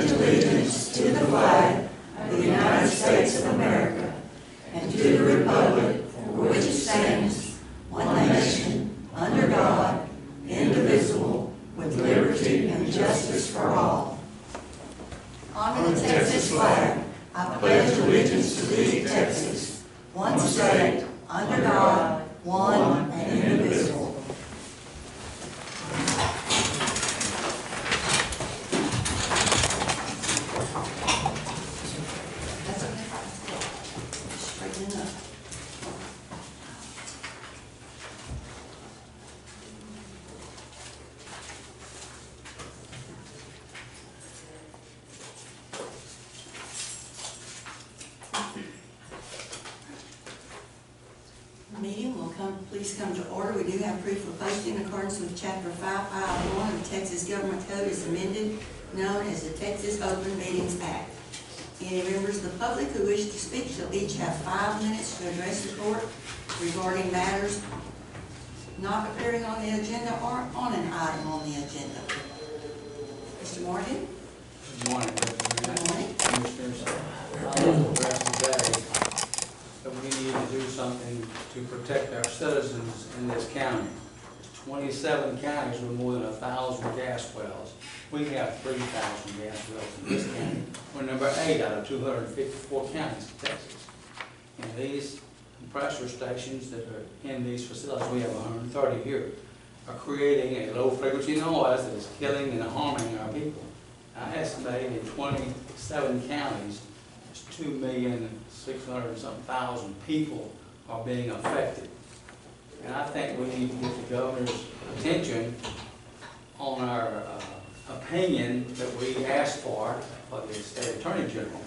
pledge allegiance to the flag of the United States of America and to the republic for which it stands, one nation, under God, indivisible, with liberty and justice for all. On the Texas flag, I pledge allegiance to thee, Texas, one state, under God, one and indivisible. Please come to order. We do have proof of posting in accordance with Chapter 551 of the Texas Government Code as amended, known as the Texas Open Meetings Act. Any members of the public who wish to speak shall each have 5 minutes to address the court regarding matters not appearing on the agenda or on an item on the agenda. Mr. Morgan? Good morning, Good morning. Commissioners. I want to address today that we need to do something to protect our citizens in this county. 27 counties with more than 1,000 gas wells. We have 3,000 gas wells in this county. We're number 8 out of 254 counties in Texas. And these compressor stations that are in these facilities, we have 130 here, are creating a low-frequency noise that is killing and harming our people. I estimate in 27 counties, 2,600,000 people are being affected. And I think we need to get the governor's attention on our opinion that we asked for the state attorney general.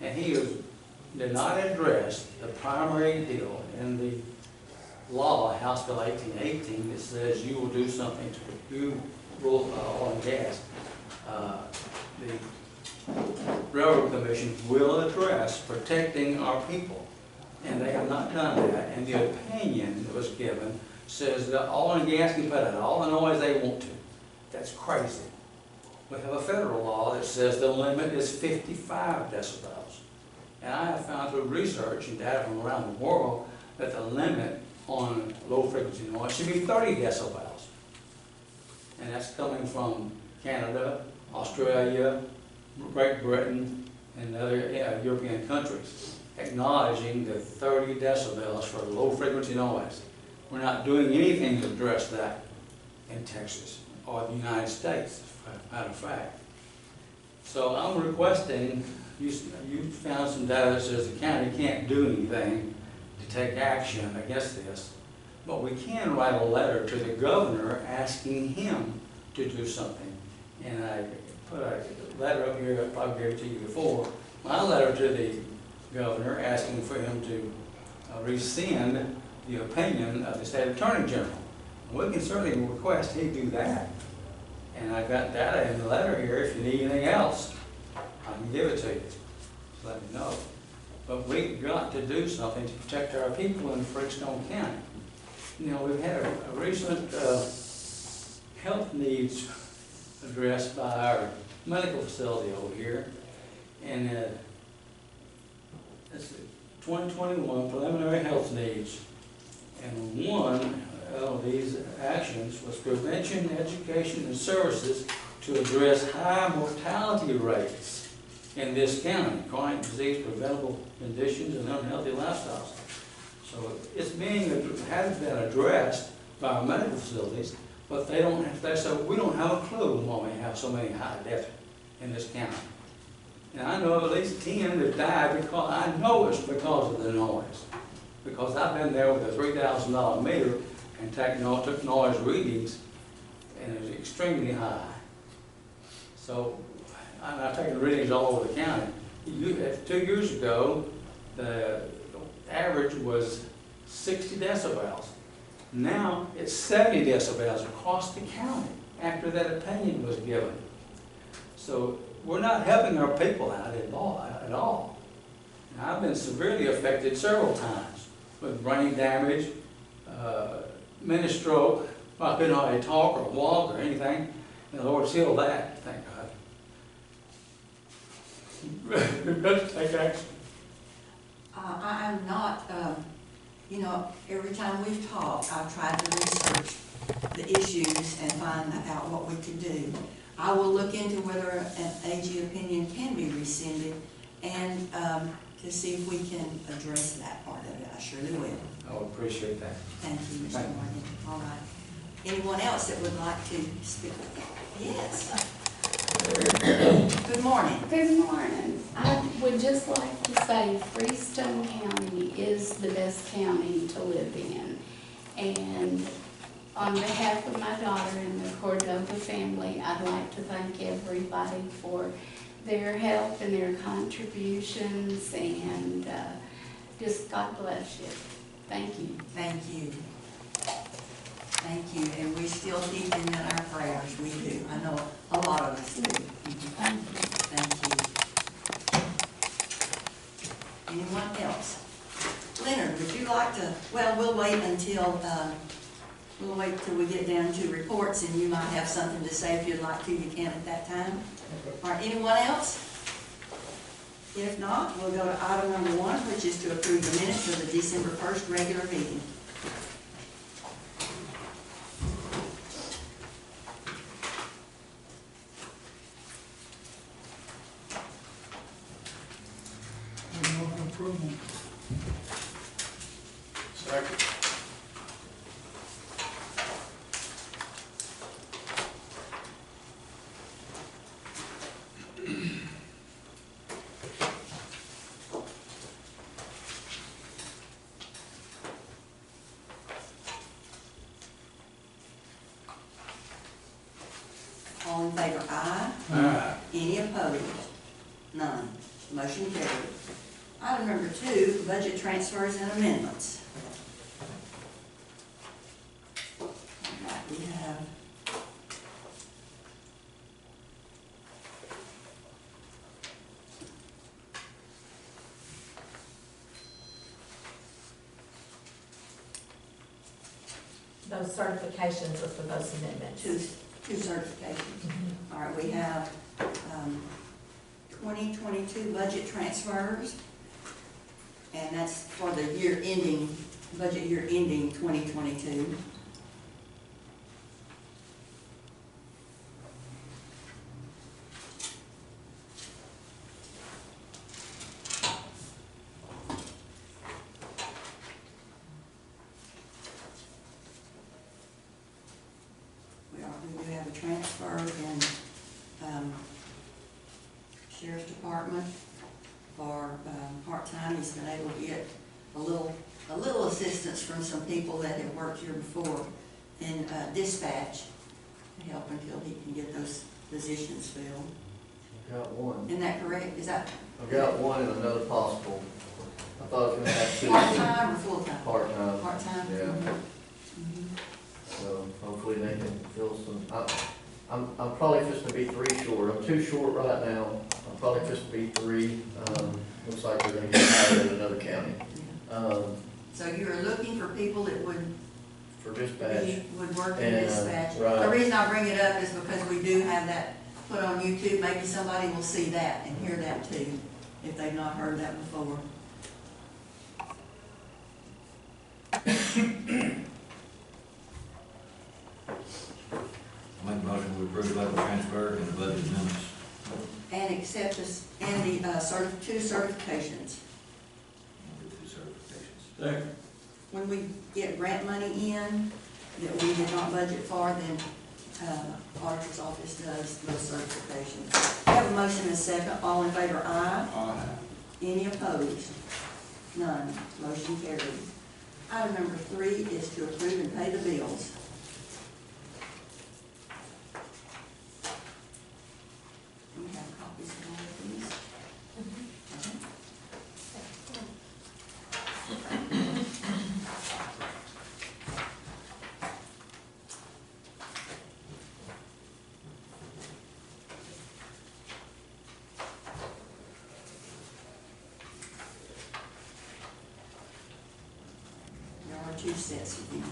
And he did not address the primary deal in the law, House Bill 1818, that says you will do something to do oil and gas. The Railroad Commission will address protecting our people, and they have not done that. And the opinion that was given says that oil and gas can put out all the noise they want to. That's crazy. We have a federal law that says the limit is 55 decibels. And I have found through research and data from around the world that the limit on low frequency noise should be 30 decibels. And that's coming from Canada, Australia, Great Britain, and other European countries, acknowledging the 30 decibels for low frequency noise. We're not doing anything to address that in Texas or the United States, as a matter of fact. So I'm requesting, you found some data that says the county can't do anything to take action against this, but we can write a letter to the governor asking him to do something. And I put a letter up here, I probably gave it to you before, my letter to the governor asking for him to rescind the opinion of the state attorney general. We can certainly request he do that. And I've got data in the letter here. If you need anything else, I can give it to you. Just let me know. But we've got to do something to protect our people in Freestone County. You know, we've had a recent health needs addressed by our medical facility over here, and it's 2021 preliminary health needs, and one of these actions was prevention, education, and services to address high mortality rates in this county, chronic disease, preventable conditions, and unhealthy lifestyles. So it's has been addressed by our medical facilities, but they don't have, so we don't have a clue why we have so many high deaths in this county. And I know of at least 10 that died because, I know it's because of the noise. Because I've been there with a $3,000 meter and took noise readings, and it was extremely high. So I've taken readings all over the county. 2 years ago, the average was 60 decibels. Now it's 70 decibels across the county after that opinion was given. So we're not helping our people out at all. And I've been severely affected several times with brain damage, mini stroke. I couldn't hardly talk or walk or anything. And the Lord's healed that, thank God. But we've got to do something to protect our people in Freestone County. And I know it's because of the noise. Because I've been there with a $3,000 meter and took noise readings, and it was extremely high. So Let's take action. I'm not, you know, every time we've talked, I've tried to research the issues and find out what we can do. I will look into whether an AG opinion can be rescinded and to see if we can address that part of it. I surely will. I would appreciate that. Thank you, Mr. Thank you. Morgan. All right. Anyone else that would like to speak? Yes. Good morning. Good morning. I would just like to say Freestone County is the best county to live in. And on behalf of my daughter and the Cordova family, I'd like to thank everybody for their help and their contributions, and just God bless you. Thank you. Thank you. Thank you. And we still keep them in our prayers. We do. I know a lot of us do. Thank you. Thank you. Anyone else? Leonard, would you like to, well, we'll wait till we get down to reports, and you might have something to say. If you'd like to, you can at that time. All right, anyone else? If not, we'll go to item number 1, which is to approve the minutes of the December 1st regular meeting. Approval. Second. All in favor, aye. Aye. Any opposed? None. Motion carried. Item number 2, budget transfers and amendments. All right, we have Those certifications are for those amendments. two certifications. All right, we have 2022 budget transfers, and that's for the year ending, budget year ending 2022. We do have a transfer in Sheriff's Department for part-time. He's been able to get a little assistance from some people that have worked here before in dispatch to help until he can get those positions filled. I've got one. Isn't that correct? Is that I've got one and another possible. I thought I was gonna have two. part-time or full-time? Part-time. Part-time? Yeah. Mhm. So hopefully they can fill some, I'm probably just gonna be 3 short. I'm 2 short right now. I'm probably just be 3. Looks like they're gonna get hired in another county. So you are looking for people that would For dispatch. would work in And, dispatch. right. The reason I bring it up is because we do have that put on YouTube. Maybe somebody will see that and hear that too, if they've not heard that before. Make a motion to approve level transfer and the budget amendments. And accept this, and the 2 certifications. I'll do 2 certifications. Second. When we get grant money in that we did not budget for, then auditor's office does those certifications. We have a motion and a second. All in favor, aye. Aye. Any opposed? None. Motion carried. Item number 3 is to approve and pay the bills. We have copies of all of these. Okay. There are 2 sets of them.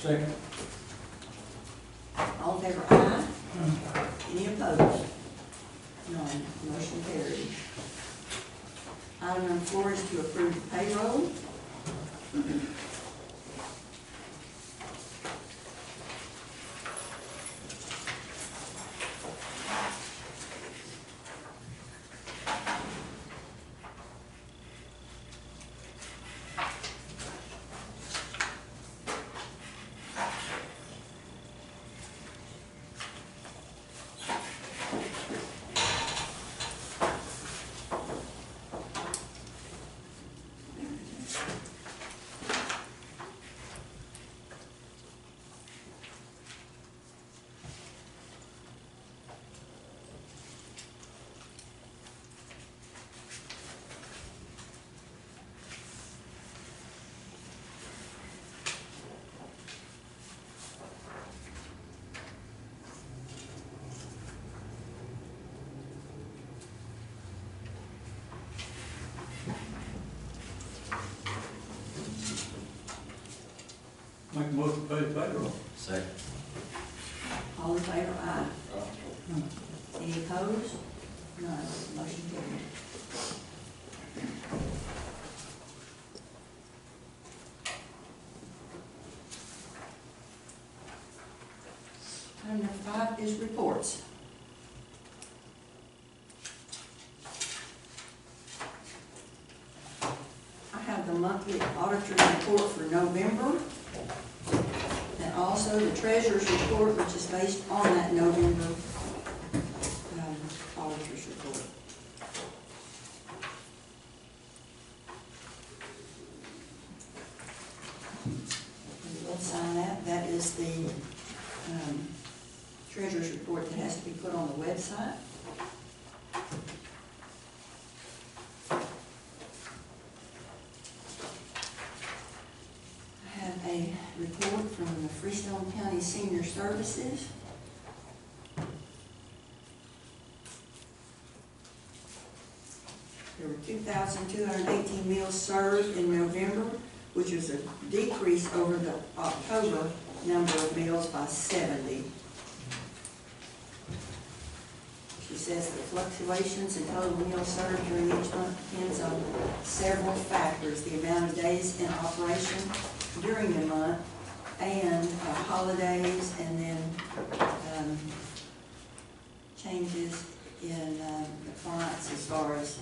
Second. All in favor, aye. Any opposed? None. Motion carried. Item number 4 is to approve the payroll. Make a motion to pay the payroll. Second. All in favor, aye. Any opposed? None. Motion carried. Item number 5 is reports. I have the monthly auditor report for November, and also the treasurer's report, which is based on that November auditor's report. And we'll sign that. That is the treasurer's report that has to be put on the website. I have a report from the Freestone County Senior Services. There were 2,218 meals served in November, which is a decrease over the October number of meals by 70. She says the fluctuations in total meals served during each month depends on several factors: the amount of days in operation during the month, and holidays, and then changes in the clients as far as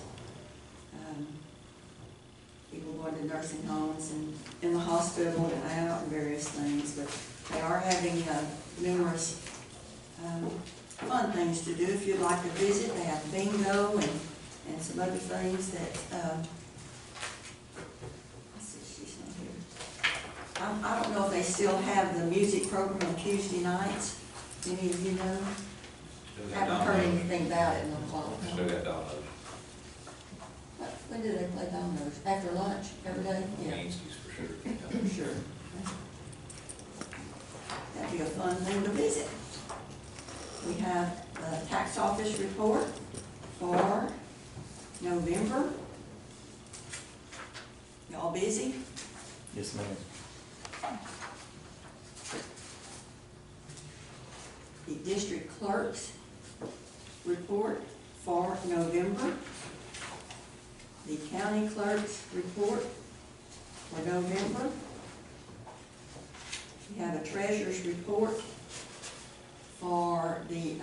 people going to nursing homes and in the hospital and out and various things. But they are having numerous fun things to do. If you'd like to visit, they have bingo and some other things that, let's see, she's not here. I don't know if they still have the music program on Tuesday nights. Any of you know? Haven't heard anything about it in a while. Still got dollars. When do they play dominoes? After lunch, every day? Yeah, Wednesdays for sure. for sure. That'd be a fun thing to visit. We have the tax office report for November. Y'all busy? Yes, ma'am. The district clerk's report for November. The county clerk's report for November. We have a treasurer's report for the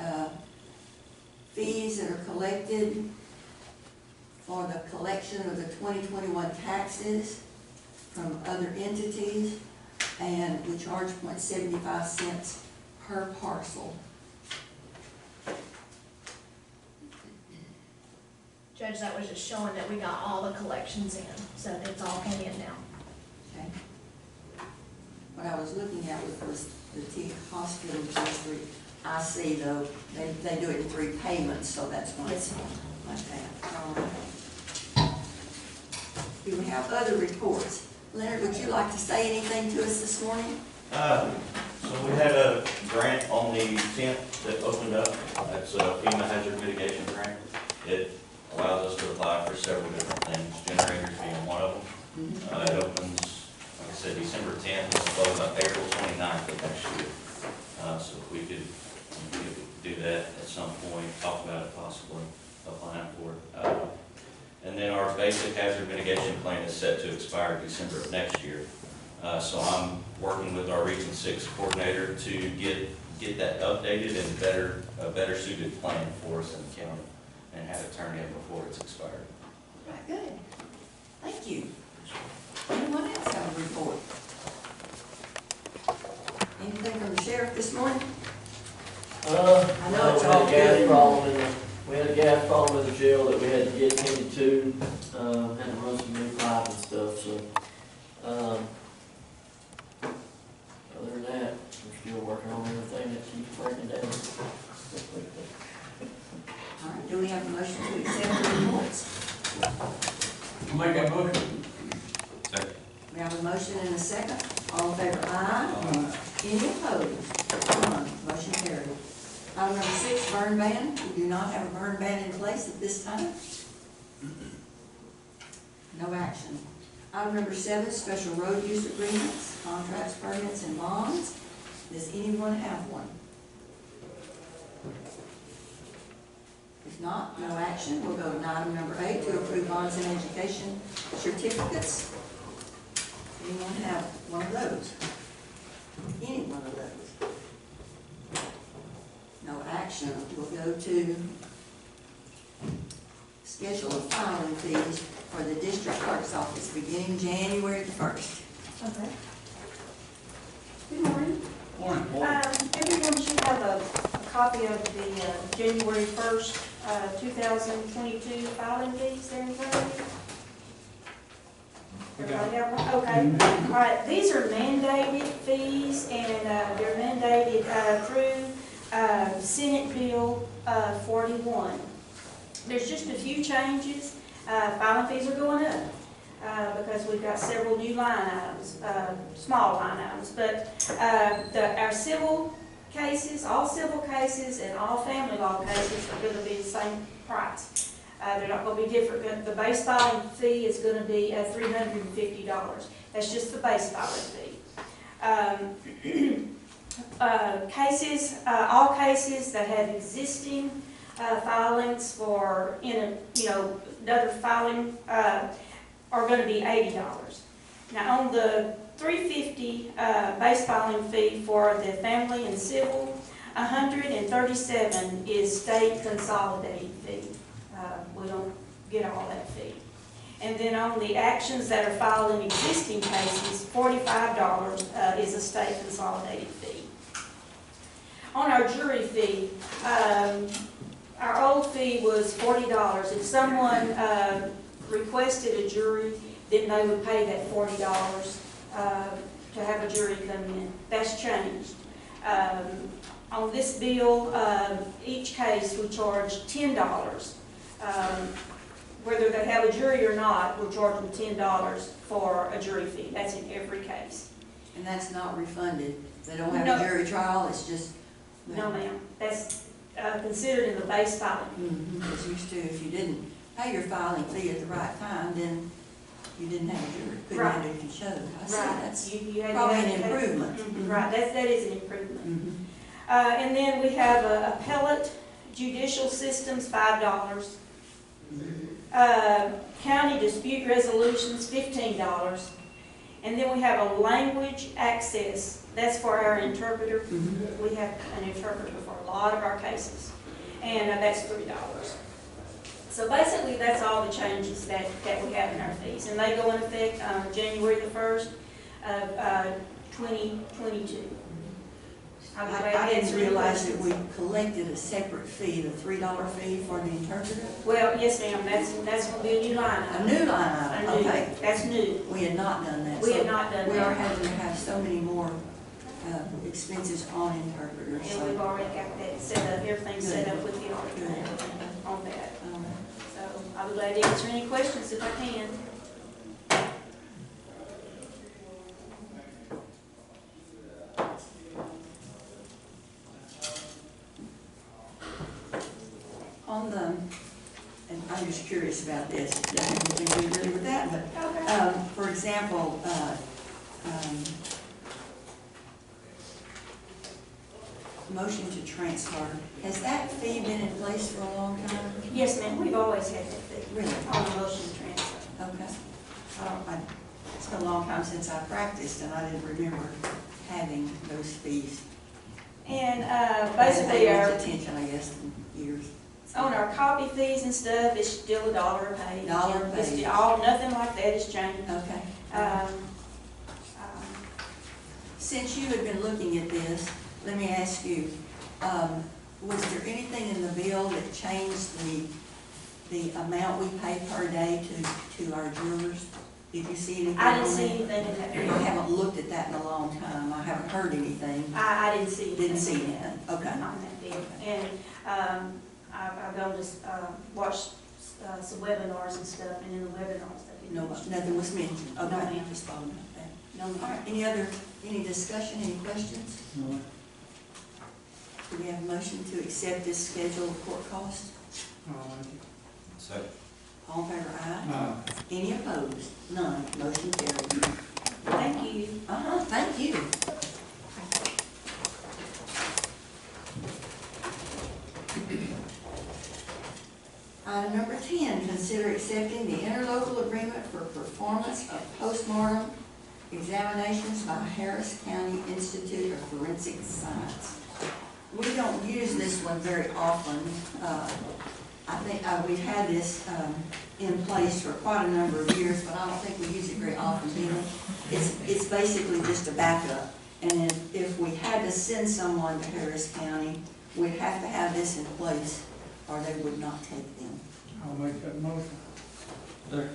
fees that are collected for the collection of the 2021 taxes from other entities, and we charge 0.75 cents per parcel. Judge, that was just showing that we got all the collections in, so it's all came in now. Okay. What I was looking at was the T hospital district. I see though, they do it in 3 payments, so that's why it's like that. All right. Do we have other reports? Leonard, would you like to say anything to us this morning? So we had a grant on the 10th that opened up. That's a FEMA hazard mitigation grant. It allows us to apply for several different things, generators being one of them. It opens, like I said, December 10th, it's closed on April 29th of next year. So if we could do that at some point, talk about it possibly, applying for it. And then our basic hazard mitigation plan is set to expire December of next year. So I'm working with our Region 6 coordinator to get that updated and a better suited plan for us in the county and have it turned in before it's expired. Right, good. Thank you. Anyone else have a report? Anything from the sheriff this morning? I know it's all good. We had a gas problem in the jail that we had to get tended to, had to run some new pipe and stuff, so, other than that, we're still working on everything that keeps breaking down. All right, do we have a motion to accept the reports? I'll make that motion. Second. We have a motion and a second. All in favor, aye. Any opposed? None. Motion carried. Item number 6, burn ban. We do not have a burn ban in place at this time. No action. Item number 7, special road use agreements, contracts, permits, and bonds. Does anyone have one? If not, no action. We'll go to item number 8, to approve bonds and education certificates. Anyone have one of those? Any one of those? No action. We'll go to schedule of filing fees for the district clerk's office beginning January the 1st. Okay. Good morning. Morning. Everyone should have a copy of the January 1st, 2022 filing fees there in front of you. Everybody have one? Okay. All right, these are mandated fees, and they're mandated through Senate Bill 41. There's just a few changes. Filing fees are going up because we've got several new line items, small line items. But our civil cases, all civil cases and all family law cases are going to be the same price. They're not going to be different. The base filing fee is going to be $350. That's just the base filing fee. Cases, all cases that have existing filings for another filing are going to be $80. Now on the $350 base filing fee for the family and civil, $137 is state consolidated fee. We don't get all that fee. And then on the actions that are filed in existing cases, $45 is a state consolidated fee. On our jury fee, our old fee was $40. If someone requested a jury, then they would pay that $40 to have a jury come in. That's changed. On this bill, each case we charge $10. Whether they have a jury or not, we're charging $10 for a jury fee. That's in every case. And that's not refunded. They don't have a jury trial, it's just... No, ma'am. That's considered in the base filing. Because used to, if you didn't pay your filing fee at the right time, then you didn't have a jury. Couldn't have it if you showed. I see, that's You had probably to an have- improvement. Right, that is an improvement. And then we have appellate judicial systems, $5. County dispute resolutions, $15. And then we have a language access. That's for our interpreter. We have an interpreter for a lot of our cases. And that's $3. So basically, that's all the changes that we have in our fees. And they go in effect on January the 1st of 2022. I didn't realize that we collected a separate fee, the $3 fee for the interpreter. Well, yes, ma'am, that's going to be a new line A item. new line item, okay. That's new. We had not done that. We So had not done we are that. having to have so many more expenses on interpreters. And So, we've already got that set up, everything's set up with the auditor and everything on that. So I'll be glad to answer any questions if I can. on the, and I'm just curious about this, I don't think we agree with that, but Okay. for example, motion to transfer. Has that fee been in place for a long time? Yes, ma'am, we've always had that fee. Really? On the motion to transfer. Okay. It's been a long time since I practiced, and I didn't remember having those fees. And I basically haven't our, paid much attention, I guess, in years. on our copy fees and stuff, it's still $1 a page. Dollar a It's page. all, nothing like that has changed. Okay. Um, Since you had been looking at this, let me ask you, was there anything in the bill that changed the amount we pay per day to our jurors? Did you see anything I didn't on see that? anything in that I bill. haven't looked at that in a long time. I haven't heard anything. I didn't see anything. Didn't see anything. Okay. On that bill. And, I've gone to, watch, some webinars and stuff, and in the webinars, they No, didn't. nothing was mentioned. No, Okay. ma'am. Just following up that. No, All right, any discussion, any questions? No. Do we have a motion to accept this schedule of court costs? Second. All in favor, aye? Any opposed? None. Motion carried. Thank you. Thank you. Item number 10, consider accepting the interlocal agreement for performance of postmortem examinations by Harris County Institute of Forensic Science. We don't use this one very often. I think we've had this in place for quite a number of years, but I don't think we use it very often, do we? It's basically just a backup. And then if we had to send someone to Harris County, we'd have to have this in place, or they would not take them. I'll make that motion. There.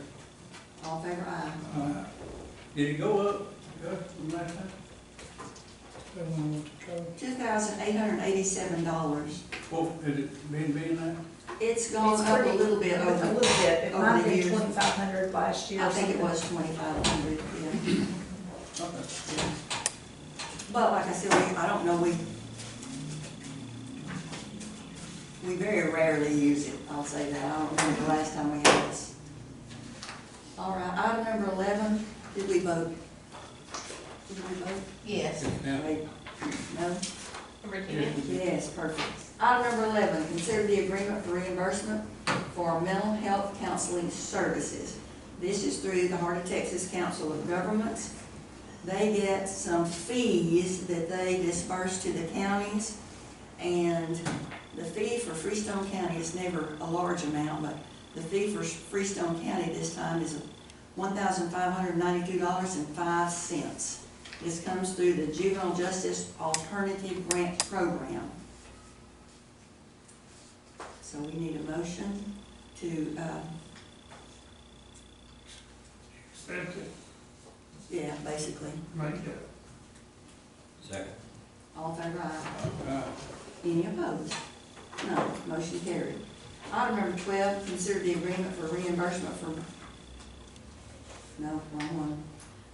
All in favor, aye. Did it go up, Gus, from last time? $2,887. Oh, has it been that? It's gone It's up a pretty- little bit A over, little bit, it over might the have years. been 2,500 last year. I or think it something. was 2,500, yeah. Okay. But like I said, I don't know, we very rarely use it, I'll say that. I don't remember the last time we had this. All right, item number 11, did we vote? Did we vote? Yes. Yeah. Wait, no? Virginia? Yes, perfect. Item number 11, consider the agreement for reimbursement for mental health counseling services. This is through the Heart of Texas Council of Governments. They get some fees that they disperse to the counties, and the fee for Freestone County is never a large amount, but the fee for Freestone County this time is $1,592.05. This comes through the Juvenile Justice Alternative Grant Program. So we need a motion to, Accept it. yeah, basically. Make that. Second. All in favor, aye. Aye. Any opposed? No. Motion carried. Item number 12, consider the agreement for reimbursement for, no, wrong one.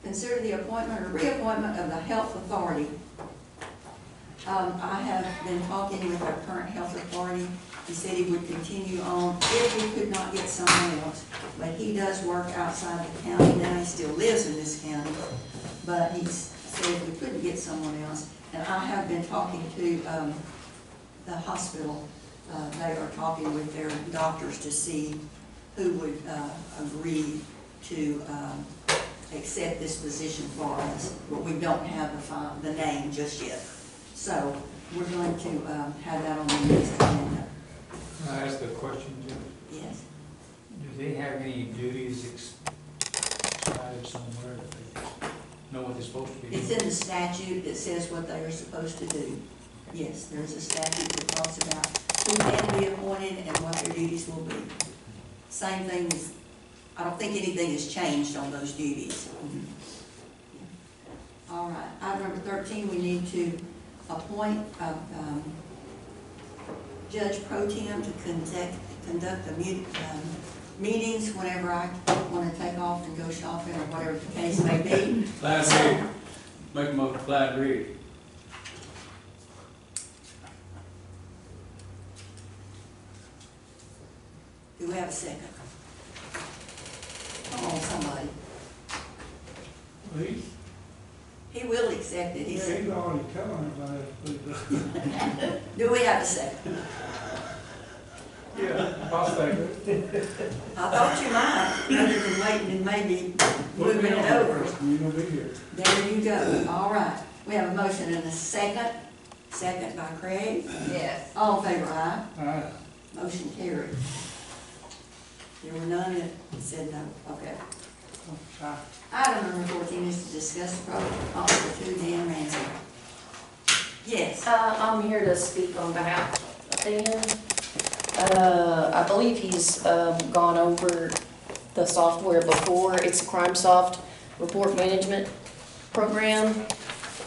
Consider the appointment or reappointment of the Health Authority. I have been talking with our current health authority. He said he would continue on if we could not get someone else. But he does work outside the county now. He still lives in this county. But he said if we couldn't get someone else, and I have been talking to the hospital. They are talking with their doctors to see who would agree to accept this position for us. But we don't have the name just yet. So we're going to have that on the next agenda. Can I ask a question, Jim? Yes. Do they have any duties cited somewhere that they know what they're supposed to be doing? It's in the statute that says what they are supposed to do. Yes, there's a statute that talks about who can be appointed and what their duties will be. Same thing as, I don't think anything has changed on those duties. All right, item number 13, we need to appoint Judge Pro Tem to conduct the meetings whenever I want to take off and go shopping or whatever the case may be. Clyde Reed. Make a motion, Clyde Reed. Do we have a second? Come on, somebody. Please. He will accept it, he Yeah, said. he's already telling everybody. Do we have a second? Yeah, I'll say it. I thought you might, rather than waiting and maybe moving it over. You're gonna be here. There you go, all right. We have a motion and a second, second by Craig. Yes. All in favor, aye. All right. Motion carried. There were none that said no, okay. Item number 14 is to discuss the proposal to Dan Ramsey. Yes. I'm here to speak on behalf of Dan. I believe he's gone over the software before. It's a CrimeSoft report management program.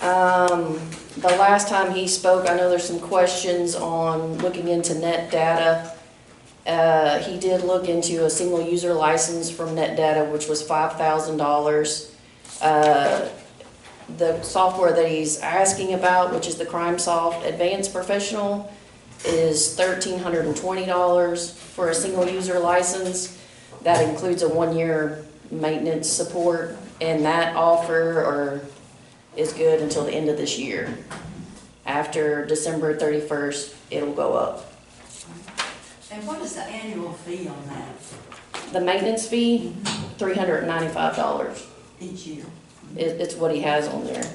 The last time he spoke, I know there's some questions on looking into net data. He did look into a single user license from net data, which was $5,000. The software that he's asking about, which is the CrimeSoft Advanced Professional, is $1,320 for a single user license. That includes a 1-year maintenance support, and that offer is good until the end of this year. After December 31st, it'll go up. And what is the annual fee on that The maintenance fee, $395. each year? It's what he has on there.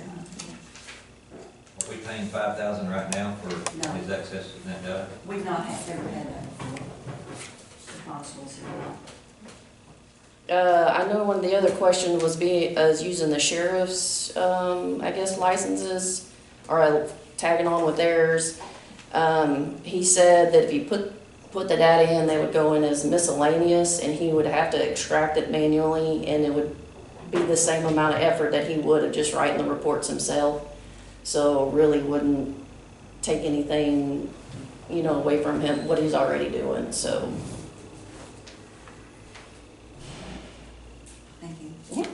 Are we paying $5,000 right now for No. his access to net data? We've not ever had that before. The constables have not. I know one of the other questions was using the sheriff's, I guess, licenses, or tagging on with theirs. He said that if you put the data in, they would go in as miscellaneous, and he would have to extract it manually, and it would be the same amount of effort that he would of just writing the reports himself. So really wouldn't take anything, away from him, what he's already doing, so. Thank you. Yeah.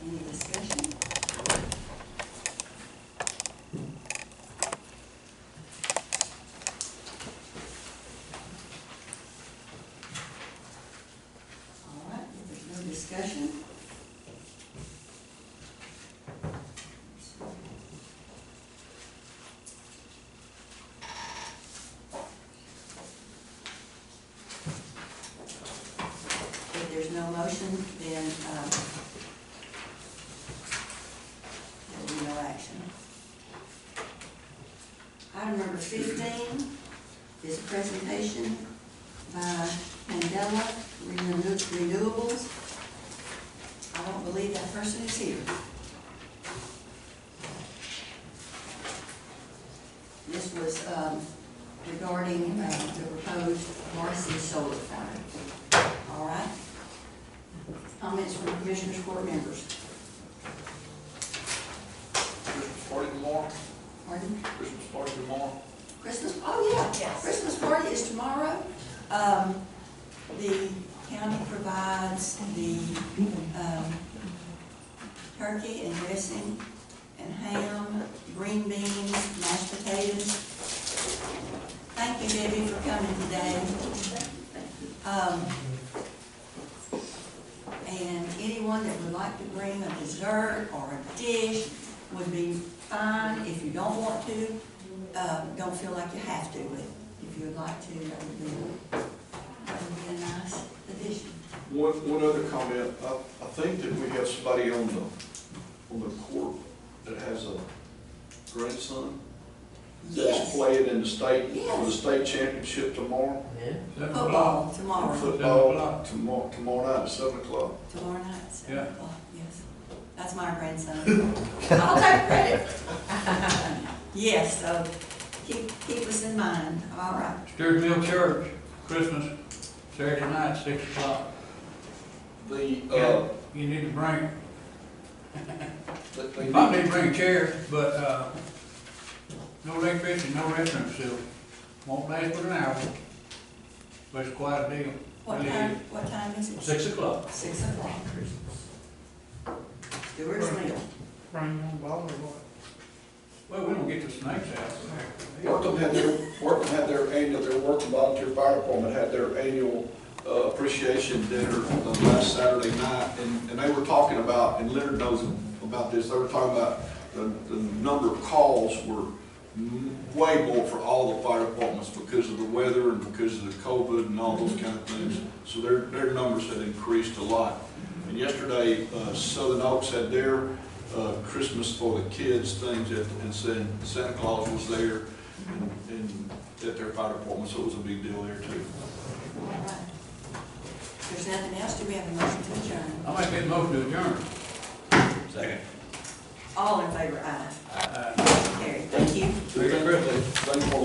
Any discussion? All right, if there's no discussion. If there's no motion, then there will be no action. Item number 15 is a presentation by Mandela Renewables. I don't believe that person is here. This was regarding the proposed Marcy solar farm. All right. Comments from Commissioners Court members? Christmas party tomorrow? Pardon? Christmas party tomorrow? Christmas, oh yeah. Yes. Christmas party is tomorrow. The county provides the turkey and dressing and ham, green beans, mashed potatoes. Thank you, Debbie, for coming today. And anyone that would like to bring a dessert or a dish would be fine. If you don't want to, don't feel like you have to, but if you would like to, that would be a nice addition. One other comment, I think that we have somebody on the court that has a grandson that's Yes. playing in the state, for the Yes. state championship tomorrow. Yeah. Football tomorrow. Football tomorrow night at 7 o'clock. Tomorrow night, 7 Yeah. o'clock, yes. That's my grandson. I'll take credit. Yes, so keep us in mind, all right. Stewart Mill Church, Christmas, Saturday night, 6 o'clock. The, You need to bring, they might need to bring a chair, but, no electricity, no restaurant facility. Won't last but an hour, but it's quite a deal. What time is it? 6 o'clock. 6 o'clock. Stewart's Mill. Bring your own bottle or what? Well, we don't get the snakes out. Workham had their annual, their Workham Volunteer Fire Department had their annual appreciation dinner last Saturday night, and they were talking about, and Leonard knows about this, they were talking about the number of calls were way more for all the fire departments because of the weather and because of the COVID and all those kind of things. So their numbers had increased a lot. And yesterday, Southern Oaks had their Christmas for the kids things, and said Santa Claus was there and at their fire department, so it was a big deal there too. All right. If there's nothing else, do we have a motion to adjourn? I'll make that motion to adjourn. Second. All in favor, aye. Uh, Carried. Thank you. Thank you.